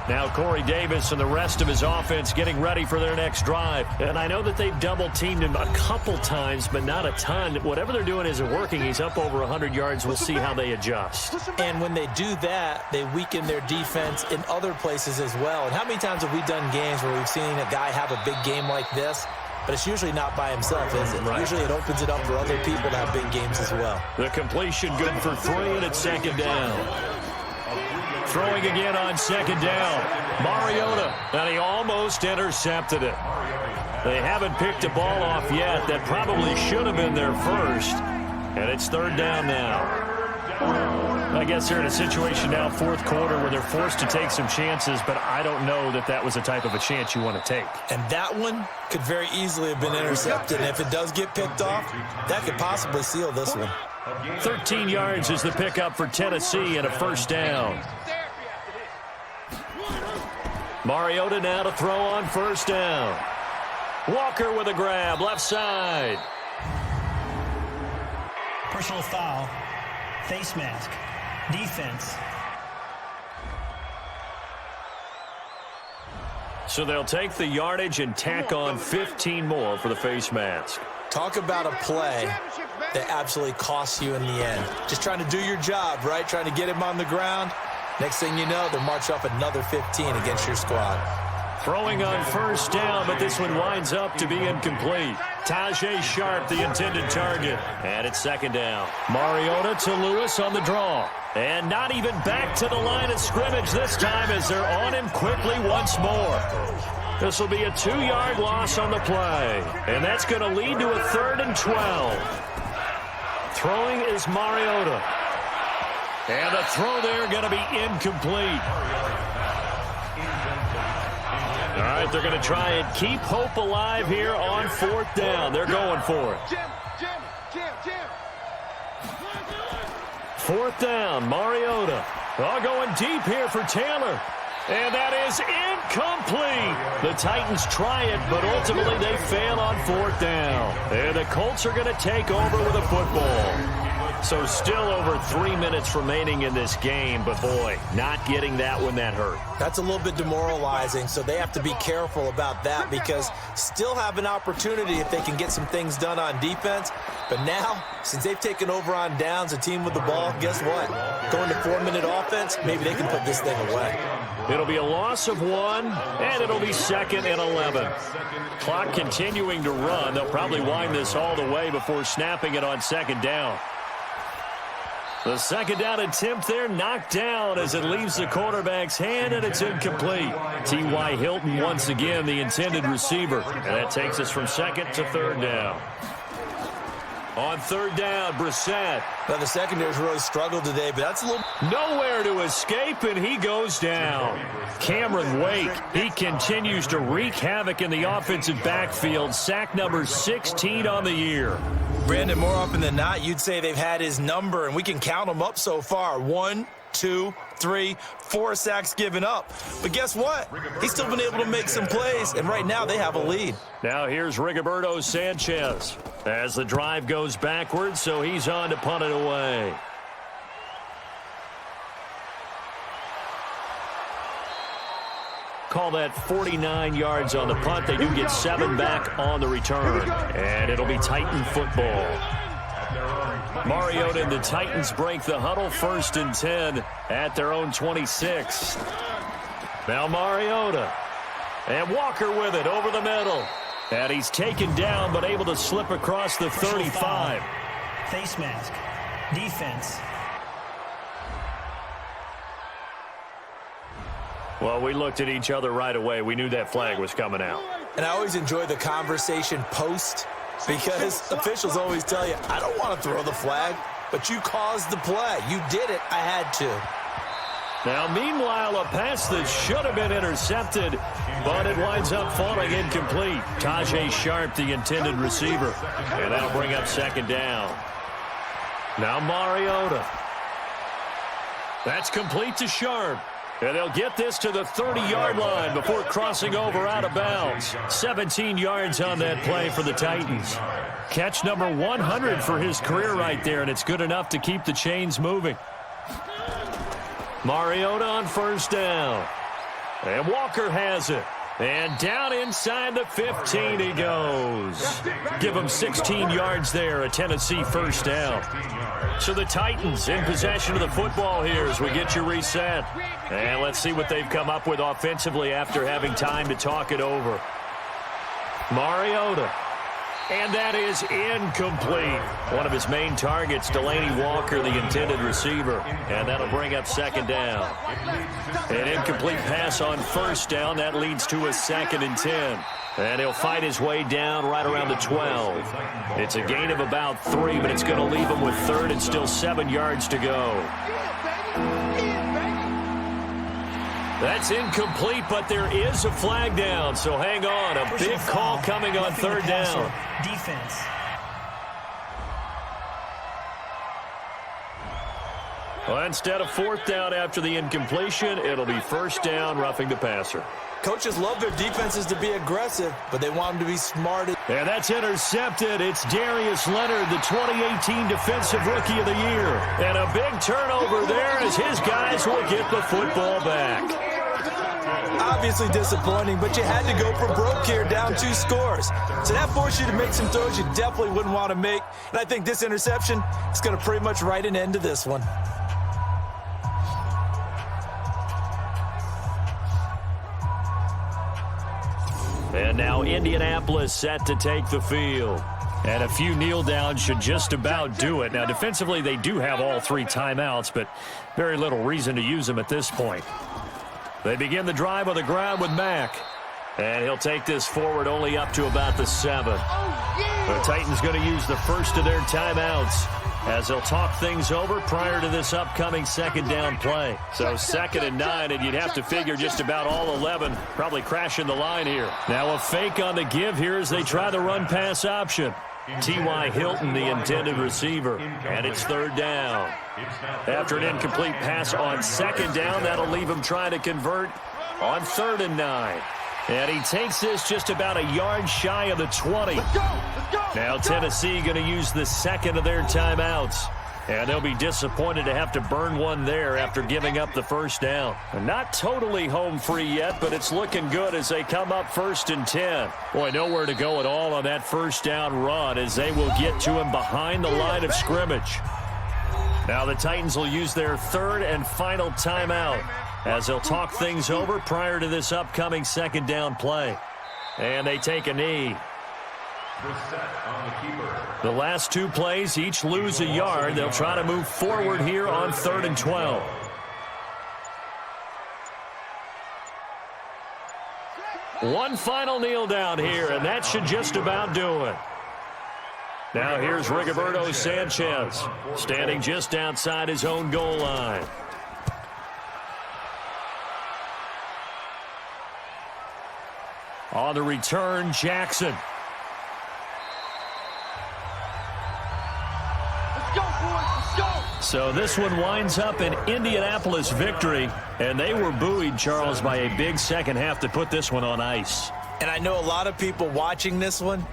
Now Corey Davis and the rest of his offense getting ready for their next drive. And I know that they've double-teamed him a couple times, but not a ton. Whatever they're doing isn't working. He's up over 100 yards. We'll see how they adjust. And when they do that, they weaken their defense in other places as well. And how many times have we done games where we've seen a guy have a big game like this? But it's usually not by himself, is it? Right. Usually it opens it up for other people to have big games as well. The completion good for 3, and it's 2nd down. Throwing again on 2nd down. Mariota, and he almost intercepted it. They haven't picked a ball off yet. That probably should have been their first. And it's 3rd down now. I guess they're in a situation now, 4th quarter, where they're forced to take some chances, but I don't know that that was the type of a chance you want to take. And that one could very easily have been intercepted. And if it does get picked off, that could possibly seal this one. 13 yards is the pickup for Tennessee and a 1st down. Mariota now to throw on 1st down. Walker with a grab, left side. Personal foul, face mask, defense. So they'll take the yardage and tack on 15 more for the face mask. Talk about a play that absolutely costs you in the end. Just trying to do your job, right? Trying to get him on the ground. Next thing you know, they'll march off another 15 against your squad. Throwing on 1st down, but this one winds up to be incomplete. Tajay Sharp, the intended target. And it's 2nd down. Mariota to Lewis on the draw. And not even back to the line of scrimmage this time as they're on him quickly once more. This will be a 2-yard loss on the play. And that's going to lead to a 3rd and 12. Throwing is Mariota. And the throw there going to be incomplete. All right, they're going to try and keep hope alive here on 4th down. They're going for it. 4th down, Mariota. All going deep here for Taylor. And that is incomplete. The Titans try it, but ultimately they fail on 4th down. And the Colts are going to take over with a football. So still over 3 minutes remaining in this game, but boy, not getting that one that hurt. That's a little bit demoralizing, so they have to be careful about that because still have an opportunity if they can get some things done on defense. But now, since they've taken over on downs, a team with the ball, guess what? Going to 4-minute offense, maybe they can put this thing away. It'll be a loss of 1, and it'll be 2nd and 11. Clock continuing to run. They'll probably wind this all the way before snapping it on 2nd down. The second down attempt there knocked down as it leaves the quarterback's hand, and it's incomplete. T.Y. Hilton once again the intended receiver. And that takes us from second to third down. On third down, Brissett. Now, the secondary's really struggled today, but that's a little... Nowhere to escape, and he goes down. Cameron Wake, he continues to wreak havoc in the offensive backfield. Sack number 16 on the year. Brandon, more often than not, you'd say they've had his number, and we can count them up so far. 1, 2, 3, 4 sacks given up. But guess what? He's still been able to make some plays, and right now they have a lead. Now here's Rigoberto Sanchez as the drive goes backwards, so he's on to punt it away. Call that 49 yards on the punt. They do get 7 back on the return, and it'll be Titan football. Mariota and the Titans break the huddle, 1st and 10 at their own 26. Now Mariota. And Walker with it over the middle. And he's taken down but able to slip across the 35. Face mask. Defense. Well, we looked at each other right away. We knew that flag was coming out. And I always enjoy the conversation post, because officials always tell you, I don't want to throw the flag, but you caused the play. You did it. I had to. Now, meanwhile, a pass that should have been intercepted, but it winds up falling incomplete. Tajay Sharp, the intended receiver. And that'll bring up 2nd down. Now Mariota. That's complete to Sharp. And they'll get this to the 30-yard line before crossing over out of bounds. 17 yards on that play for the Titans. Catch number 100 for his career right there, and it's good enough to keep the chains moving. Mariota on 1st down. And Walker has it. And down inside the 15 he goes. Give him 16 yards there, a Tennessee 1st down. So the Titans in possession of the football here as we get you reset. And let's see what they've come up with offensively after having time to talk it over. Mariota. And that is incomplete. One of his main targets, Delaney Walker, the intended receiver. And that'll bring up 2nd down. An incomplete pass on 1st down. That leads to a 2nd and 10. And he'll fight his way down right around the 12. It's a gain of about 3, but it's going to leave him with 3rd and still 7 yards to go. That's incomplete, but there is a flag down, so hang on. A big call coming on 3rd down. Defense. Well, instead of 4th down after the incompletion, it'll be 1st down, roughing the passer. Coaches love their defenses to be aggressive, but they want them to be smart. And that's intercepted. It's Darius Leonard, the 2018 Defensive Rookie of the Year. And a big turnover there as his guys will get the football back. Obviously disappointing, but you had to go for broke here, down 2 scores. So that forced you to make some throws you definitely wouldn't want to make. And I think this interception is going to pretty much write an end to this one. And now Indianapolis set to take the field. And a few kneel downs should just about do it. Now, defensively, they do have all 3 timeouts, but very little reason to use them at this point. They begin the drive on the ground with Mack. And he'll take this forward only up to about the 7. The Titans going to use the first of their timeouts as they'll talk things over prior to this upcoming 2nd down play. So 2nd and 9, and you'd have to figure just about all 11 probably crashing the line here. Now a fake on the give here as they try the run-pass option. T.Y. Hilton, the intended receiver, and it's 3rd down. After an incomplete pass on 2nd down, that'll leave him trying to convert on 3rd and 9. And he takes this just about a yard shy of the 20. Now Tennessee going to use the 2nd of their timeouts. And they'll be disappointed to have to burn one there after giving up the 1st down. Not totally home free yet, but it's looking good as they come up 1st and 10. Boy, nowhere to go at all on that 1st down run as they will get to him behind the line of scrimmage. Now the Titans will use their 3rd and final timeout as they'll talk things over prior to this upcoming 2nd down play. And they take a knee. Brissett on the keeper. The last two plays each lose a yard. They'll try to move forward here on 3rd and 12. One final kneel down here, and that should just about do it. Now here's Rigoberto Sanchez, standing just outside his own goal line. On the return, Jackson. So this one winds up an Indianapolis victory, and they were buoyed, Charles, by a big second half to put this one on ice. And I know a lot of people watching this one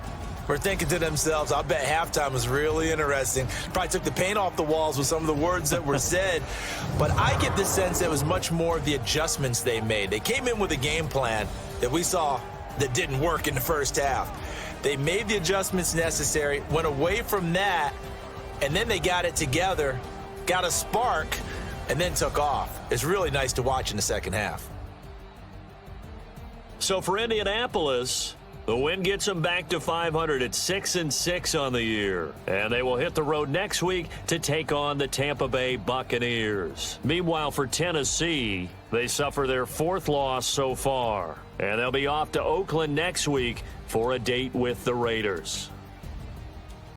were thinking to themselves, I bet halftime was really interesting. Probably took the paint off the walls with some of the words that were said. But I get the sense that it was much more of the adjustments they made. They came in with a game plan that we saw that didn't work in the first half. They made the adjustments necessary, went away from that, and then they got it together, got a spark, and then took off. It's really nice to watch in the second half. So for Indianapolis, the win gets them back to 500 at 6-6 on the year. And they will hit the road next week to take on the Tampa Bay Buccaneers. Meanwhile, for Tennessee, they suffer their 4th loss so far. And they'll be off to Oakland next week for a date with the Raiders.